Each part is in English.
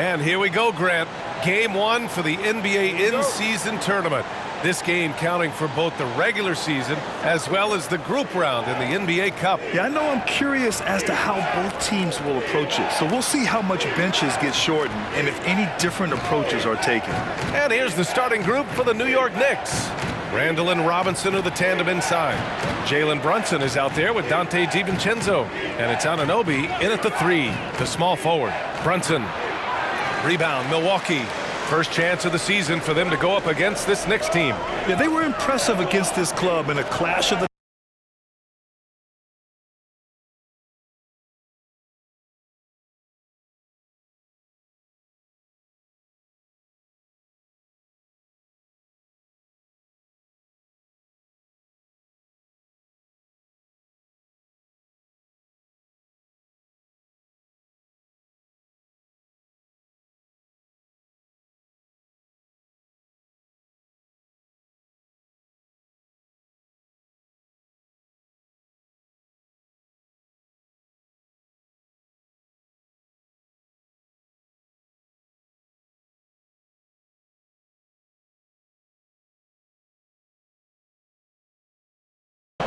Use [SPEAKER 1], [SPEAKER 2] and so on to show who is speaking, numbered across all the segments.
[SPEAKER 1] And here we go, Grant. Game 1 for the NBA in-season tournament. This game counting for both the regular season as well as the group round in the NBA Cup.
[SPEAKER 2] Yeah, I know I'm curious as to how both teams will approach it. So we'll see how much benches get shortened and if any different approaches are taken.
[SPEAKER 1] And here's the starting group for the New York Knicks. Randall and Robinson are the tandem inside. Jalen Brunson is out there with Dante DiVincenzo. And it's Anunoby in at the 3, the small forward. Brunson. Rebound, Milwaukee. First chance of the season for them to go up against this Knicks team.
[SPEAKER 2] Yeah, they were impressive against this club in a clash of the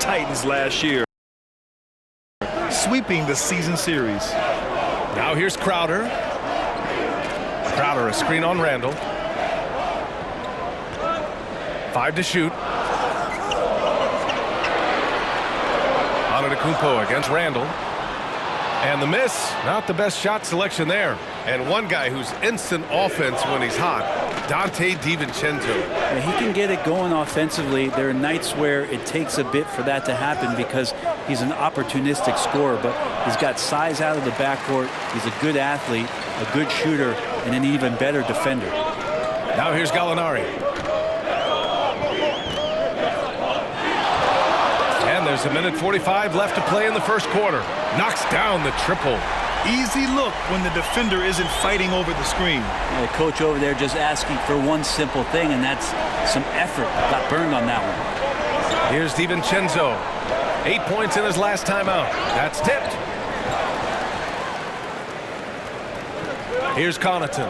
[SPEAKER 2] Titans last year, sweeping the season series.
[SPEAKER 1] Now here's Crowder. Crowder, a screen on Randall. 5 to shoot. Antetokounmpo against Randall. And the miss, not the best shot selection there. And one guy who's instant offense when he's hot, Dante DiVincenzo.
[SPEAKER 3] Yeah, he can get it going offensively. There are nights where it takes a bit for that to happen because he's an opportunistic scorer, but he's got size out of the backcourt. He's a good athlete, a good shooter, and an even better defender.
[SPEAKER 1] Now here's Gallinari. And there's 1:45 left to play in the first quarter. Knocks down the triple.
[SPEAKER 2] Easy look when the defender isn't fighting over the screen.
[SPEAKER 3] The coach over there just asking for one simple thing, and that's some effort. Got burned on that one.
[SPEAKER 1] Here's DiVincenzo. 8 points in his last time out. That's tipped. Here's Connaughton.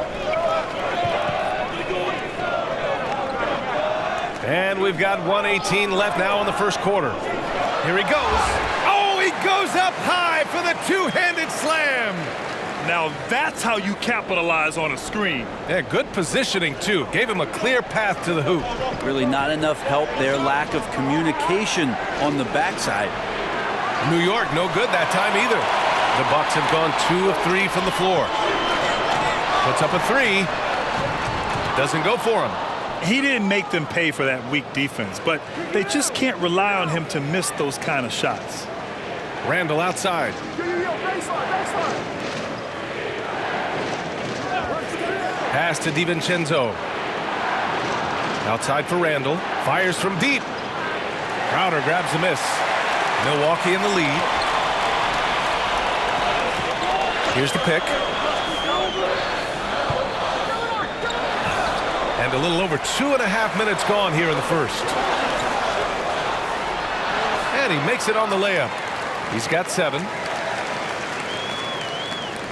[SPEAKER 1] And we've got 1:18 left now in the first quarter. Here he goes. Oh, he goes up high for the two-handed slam.
[SPEAKER 2] Now that's how you capitalize on a screen.
[SPEAKER 1] Yeah, good positioning, too. Gave him a clear path to the hoop.
[SPEAKER 3] Really not enough help there. Lack of communication on the backside.
[SPEAKER 1] New York, no good that time either. The Bucks have gone 2 of 3 from the floor. Puts up a 3. Doesn't go for him.
[SPEAKER 2] He didn't make them pay for that weak defense, but they just can't rely on him to miss those kind of shots.
[SPEAKER 1] Randall outside. Pass to DiVincenzo. Outside for Randall. Fires from deep. Crowder grabs the miss. Milwaukee in the lead. Here's the pick. And a little over 2.5 minutes gone here in the first. And he makes it on the layup. He's got 7.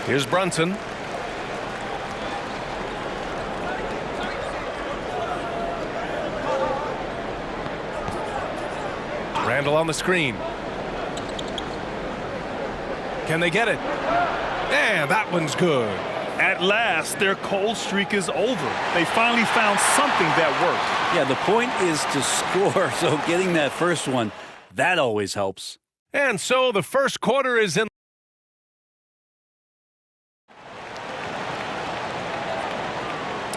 [SPEAKER 1] Here's Brunson. Randall on the screen. Can they get it? Yeah, that one's good.
[SPEAKER 2] At last, their cold streak is over. They finally found something that worked.
[SPEAKER 3] Yeah, the point is to score, so getting that first one, that always helps.
[SPEAKER 1] And so the first quarter is in.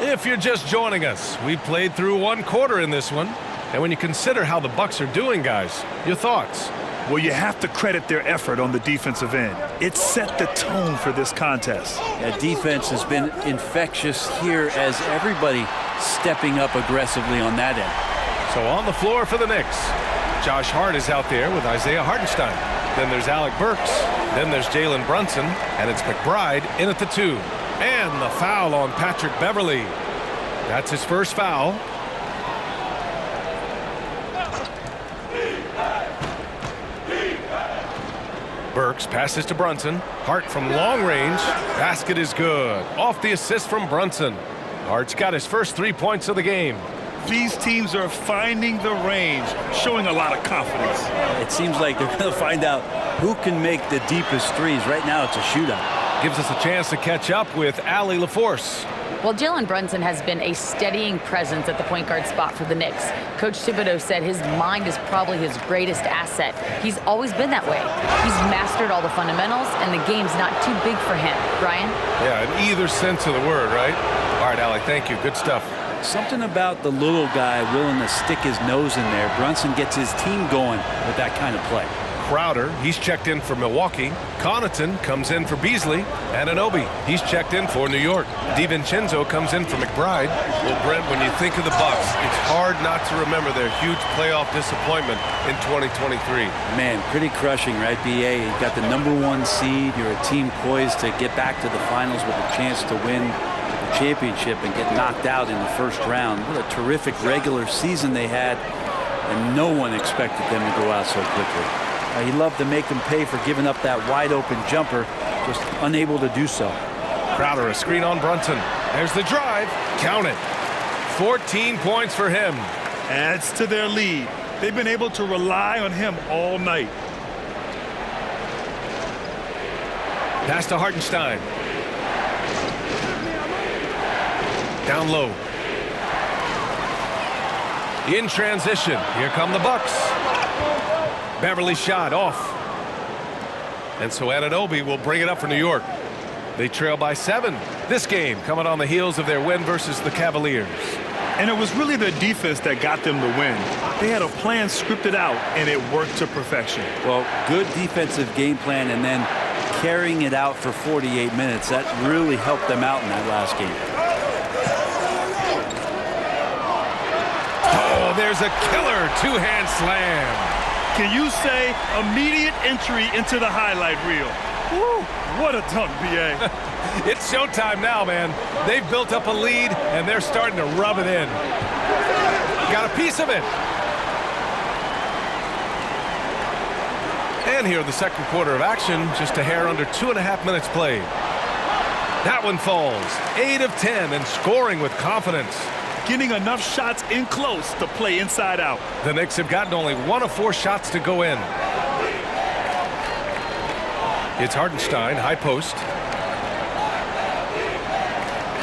[SPEAKER 1] If you're just joining us, we played through 1 quarter in this one. And when you consider how the Bucks are doing, guys, your thoughts?
[SPEAKER 2] Well, you have to credit their effort on the defensive end. It set the tone for this contest.
[SPEAKER 3] Yeah, defense has been infectious here as everybody stepping up aggressively on that end.
[SPEAKER 1] So on the floor for the Knicks, Josh Hart is out there with Isaiah Hartenstein. Then there's Alec Burks. Then there's Jalen Brunson. And it's McBride in at the 2. And the foul on Patrick Beverley. That's his first foul. Burks passes to Brunson. Hart from long range. Basket is good. Off the assist from Brunson. Hart's got his first 3 points of the game.
[SPEAKER 2] These teams are finding the range, showing a lot of confidence.
[SPEAKER 3] It seems like they're going to find out who can make the deepest threes. Right now, it's a shootout.
[SPEAKER 1] Gives us a chance to catch up with Allie LaForce.
[SPEAKER 4] Well, Jalen Brunson has been a steadying presence at the point guard spot for the Knicks. Coach Thibodeau said his mind is probably his greatest asset. He's always been that way. He's mastered all the fundamentals, and the game's not too big for him. Brian?
[SPEAKER 1] Yeah, in either sense of the word, right? All right, Allie, thank you. Good stuff.
[SPEAKER 3] Something about the little guy willing to stick his nose in there. Brunson gets his team going with that kind of play.
[SPEAKER 1] Crowder, he's checked in for Milwaukee. Connaughton comes in for Beasley. Anunoby, he's checked in for New York. DiVincenzo comes in for McBride. Well, Brent, when you think of the Bucks, it's hard not to remember their huge playoff disappointment in 2023.
[SPEAKER 3] Man, pretty crushing, right, B.A.? You got the #1 seed. You're a team poised to get back to the finals with a chance to win the championship and get knocked out in the first round. What a terrific regular season they had, and no one expected them to go out so quickly. He loved to make them pay for giving up that wide-open jumper, just unable to do so.
[SPEAKER 1] Crowder, a screen on Brunson. There's the drive. Count it. 14 points for him.
[SPEAKER 2] Adds to their lead. They've been able to rely on him all night.
[SPEAKER 1] Pass to Hartenstein. Down low. In transition. Here come the Bucks. Beverly shot off. And so Anunoby will bring it up for New York. They trail by 7. This game coming on the heels of their win versus the Cavaliers.
[SPEAKER 2] And it was really their defense that got them the win. They had a plan scripted out, and it worked to perfection.
[SPEAKER 3] Well, good defensive game plan and then carrying it out for 48 minutes. That really helped them out in that last game.
[SPEAKER 1] Oh, there's a killer two-hand slam.
[SPEAKER 2] Can you say immediate entry into the highlight reel? Woo, what a dunk, B.A.
[SPEAKER 1] It's showtime now, man. They've built up a lead, and they're starting to rub it in. Got a piece of it. And here in the second quarter of action, just a hair under 2.5 minutes played. That one falls. 8 of 10 and scoring with confidence.
[SPEAKER 2] Getting enough shots in close to play inside out.
[SPEAKER 1] The Knicks have gotten only 1 of 4 shots to go in. It's Hartenstein, high post.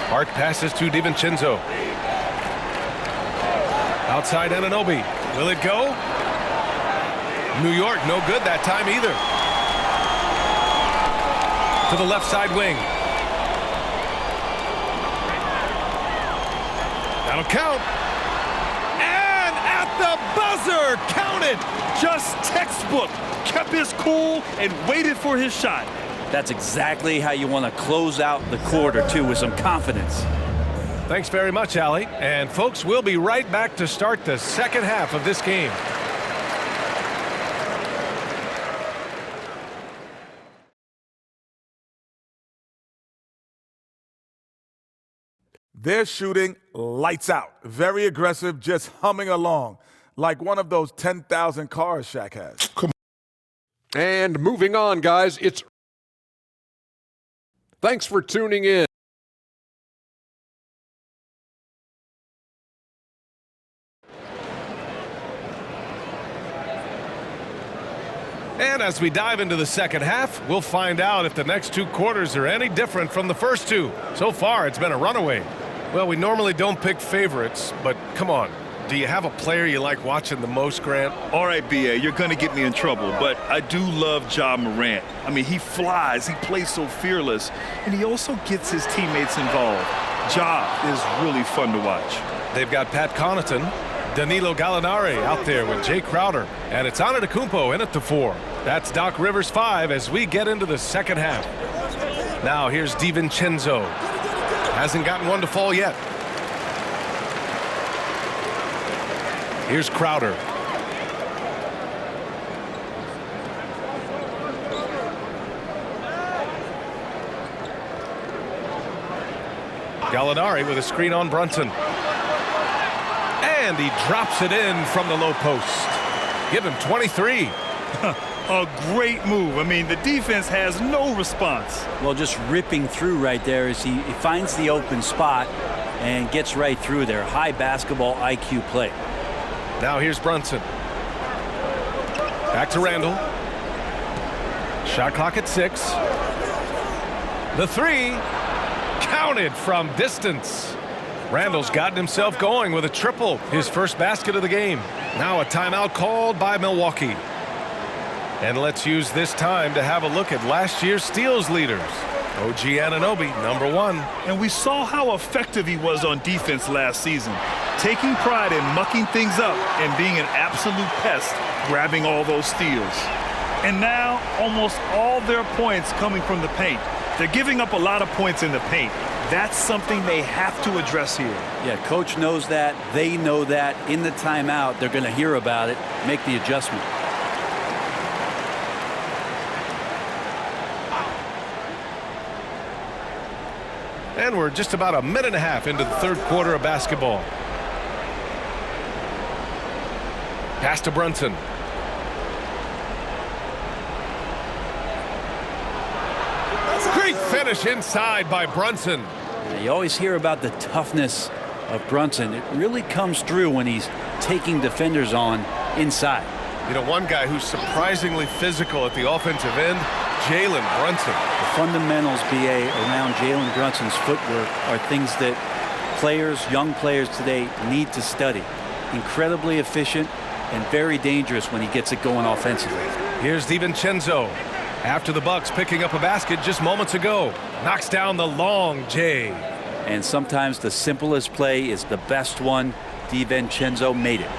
[SPEAKER 1] Hart passes to DiVincenzo. Outside Anunoby. Will it go? New York, no good that time either. To the left side wing. That'll count. And at the buzzer, counted.
[SPEAKER 2] Just textbook. Kept his cool and waited for his shot.
[SPEAKER 3] That's exactly how you want to close out the quarter, too, with some confidence.
[SPEAKER 1] Thanks very much, Allie. And folks, we'll be right back to start the second half of this game.
[SPEAKER 5] They're shooting lights out. Very aggressive, just humming along. Like one of those 10,000 cars Shaq has.
[SPEAKER 6] And moving on, guys. Thanks for tuning in.
[SPEAKER 1] And as we dive into the second half, we'll find out if the next 2 quarters are any different from the first 2. So far, it's been a runaway. Well, we normally don't pick favorites, but come on. Do you have a player you like watching the most, Grant?
[SPEAKER 2] All right, B.A., you're going to get me in trouble, but I do love Ja Morant. I mean, he flies, he plays so fearless, and he also gets his teammates involved. Ja is really fun to watch.
[SPEAKER 1] They've got Pat Connaughton, Danilo Gallinari out there with Jay Crowder, and it's Antetokounmpo in at the 4. That's Doc Rivers' 5 as we get into the second half. Now here's DiVincenzo. Hasn't gotten one to fall yet. Here's Crowder. Gallinari with a screen on Brunson. And he drops it in from the low post. Give him 23.
[SPEAKER 2] A great move. I mean, the defense has no response.
[SPEAKER 3] Well, just ripping through right there as he finds the open spot and gets right through there. High basketball IQ play.
[SPEAKER 1] Now here's Brunson. Back to Randall. Shot clock at 6. The 3 counted from distance. Randall's gotten himself going with a triple, his first basket of the game. Now a timeout called by Milwaukee. And let's use this time to have a look at last year's steals leaders. OG Anunoby, #1.
[SPEAKER 2] And we saw how effective he was on defense last season, taking pride in mucking things up and being an absolute pest, grabbing all those steals. And now almost all their points coming from the paint. They're giving up a lot of points in the paint. That's something they have to address here.
[SPEAKER 3] Yeah, coach knows that. They know that. In the timeout, they're going to hear about it, make the adjustment.
[SPEAKER 1] And we're just about a minute and a half into the third quarter of basketball. Pass to Brunson. Great finish inside by Brunson.
[SPEAKER 3] You always hear about the toughness of Brunson. It really comes through when he's taking defenders on inside.
[SPEAKER 1] You know, one guy who's surprisingly physical at the offensive end, Jalen Brunson.
[SPEAKER 3] The fundamentals, BA, around Jalen Brunson's footwork are things that players, young players today need to study. Incredibly efficient and very dangerous when he gets it going offensively.
[SPEAKER 1] Here's DiVincenzo. After the Bucks picking up a basket just moments ago. Knocks down the long J.
[SPEAKER 3] And sometimes the simplest play is the best one. DiVincenzo made it.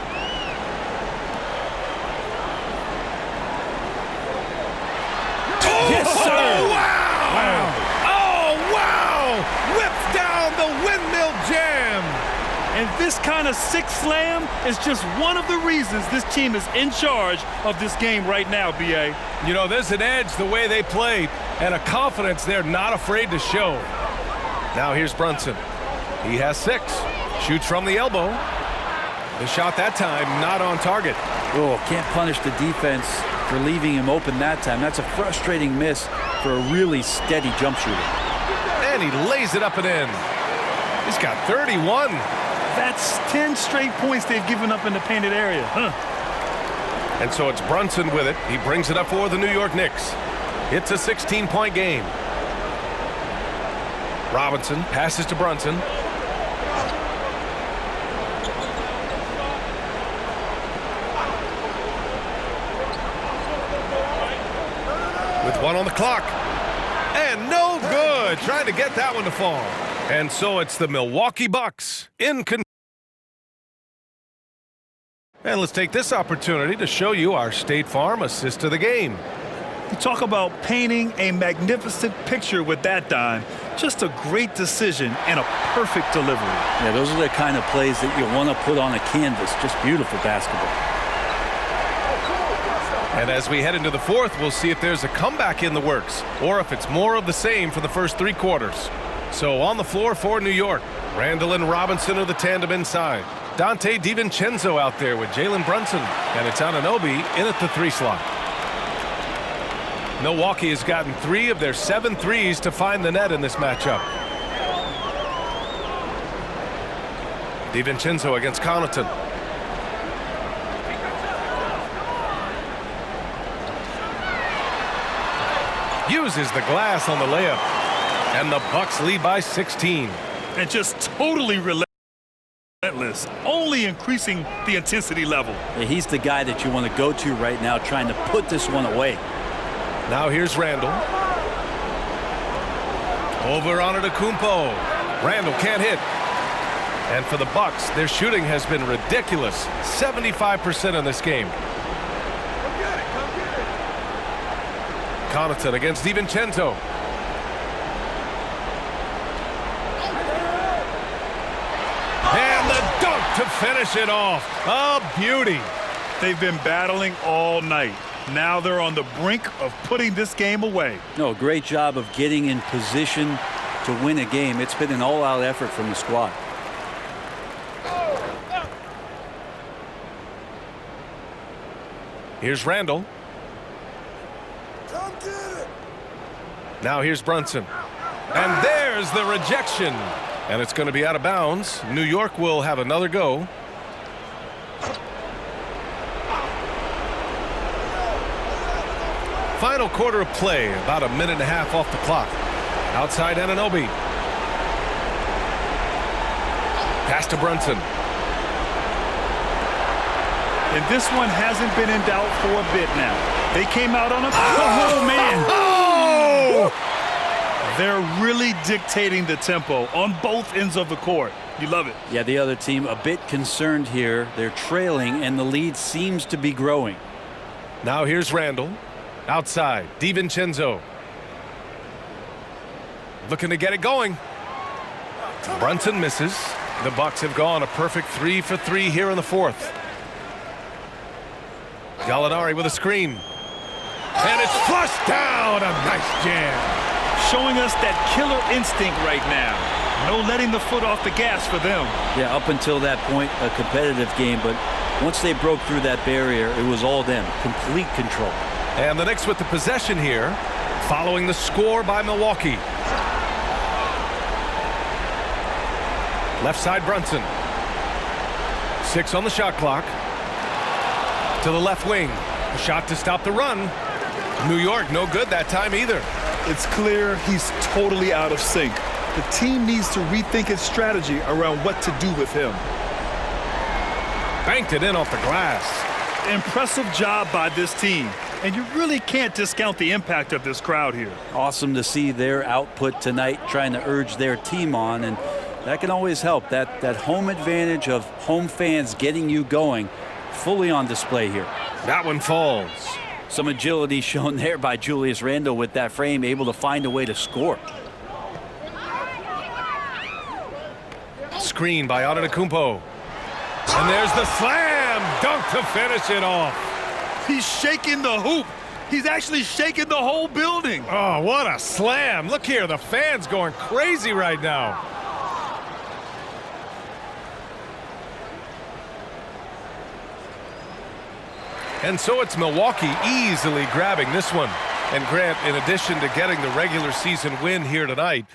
[SPEAKER 1] Yes, sir! Oh, wow! Oh, wow! Whips down the windmill jam!
[SPEAKER 2] And this kind of sick slam is just one of the reasons this team is in charge of this game right now, B.A.
[SPEAKER 1] You know, there's an edge the way they play and a confidence they're not afraid to show. Now here's Brunson. He has 6. Shoots from the elbow. The shot that time not on target.
[SPEAKER 3] Oh, can't punish the defense for leaving him open that time. That's a frustrating miss for a really steady jump shooter.
[SPEAKER 1] And he lays it up and in. He's got 31.
[SPEAKER 2] That's 10 straight points they've given up in the painted area.
[SPEAKER 1] And so it's Brunson with it. He brings it up for the New York Knicks. It's a 16-point game. Robinson passes to Brunson. With 1 on the clock. And no good. Trying to get that one to fall. And so it's the Milwaukee Bucks in control. And let's take this opportunity to show you our State Farm assist of the game.
[SPEAKER 2] You talk about painting a magnificent picture with that dime. Just a great decision and a perfect delivery.
[SPEAKER 3] Yeah, those are the kind of plays that you want to put on a canvas. Just beautiful basketball.
[SPEAKER 1] And as we head into the fourth, we'll see if there's a comeback in the works or if it's more of the same for the first 3 quarters. So on the floor for New York, Randall and Robinson are the tandem inside. Dante DiVincenzo out there with Jalen Brunson, and it's Anunoby in at the 3 slot. Milwaukee has gotten 3 of their 7 threes to find the net in this matchup. DiVincenzo against Connaughton. Uses the glass on the layup, and the Bucks lead by 16.
[SPEAKER 2] And just totally relentless, only increasing the intensity level.
[SPEAKER 3] Yeah, he's the guy that you want to go to right now, trying to put this one away.
[SPEAKER 1] Now here's Randall. Over on Antetokounmpo. Randall can't hit. And for the Bucks, their shooting has been ridiculous. 75% in this game. Connaughton against DiVincenzo. And the dunk to finish it off. A beauty.
[SPEAKER 2] They've been battling all night. Now they're on the brink of putting this game away.
[SPEAKER 3] No, great job of getting in position to win a game. It's been an all-out effort from the squad.
[SPEAKER 1] Here's Randall. Now here's Brunson. And there's the rejection. And it's going to be out of bounds. New York will have another go. Final quarter of play, about a minute and a half off the clock. Outside Anunoby. Pass to Brunson.
[SPEAKER 2] And this one hasn't been in doubt for a bit now. They came out on a... Oh, man!
[SPEAKER 1] Oh!
[SPEAKER 2] They're really dictating the tempo on both ends of the court. You love it.
[SPEAKER 3] Yeah, the other team a bit concerned here. They're trailing, and the lead seems to be growing.
[SPEAKER 1] Now here's Randall. Outside, DiVincenzo. Looking to get it going. Brunson misses. The Bucks have gone a perfect 3 for 3 here in the fourth. Gallinari with a screen. And it's flushed down. A nice jam.
[SPEAKER 2] Showing us that killer instinct right now. No letting the foot off the gas for them.
[SPEAKER 3] Yeah, up until that point, a competitive game, but once they broke through that barrier, it was all them. Complete control.
[SPEAKER 1] And the Knicks with the possession here, following the score by Milwaukee. Left side Brunson. 6 on the shot clock. To the left wing. A shot to stop the run. New York no good that time either.
[SPEAKER 2] It's clear he's totally out of sync. The team needs to rethink its strategy around what to do with him.
[SPEAKER 1] Banked it in off the glass.
[SPEAKER 2] Impressive job by this team. And you really can't discount the impact of this crowd here.
[SPEAKER 3] Awesome to see their output tonight, trying to urge their team on, and that can always help. That home advantage of home fans getting you going, fully on display here.
[SPEAKER 1] That one falls.
[SPEAKER 3] Some agility shown there by Julius Randle with that frame, able to find a way to score.
[SPEAKER 1] Screen by Antetokounmpo. And there's the slam dunk to finish it off.
[SPEAKER 2] He's shaking the hoop. He's actually shaking the whole building.
[SPEAKER 1] Oh, what a slam. Look here, the fans going crazy right now. And so it's Milwaukee easily grabbing this one. And Grant, in addition to getting the regular season win here tonight,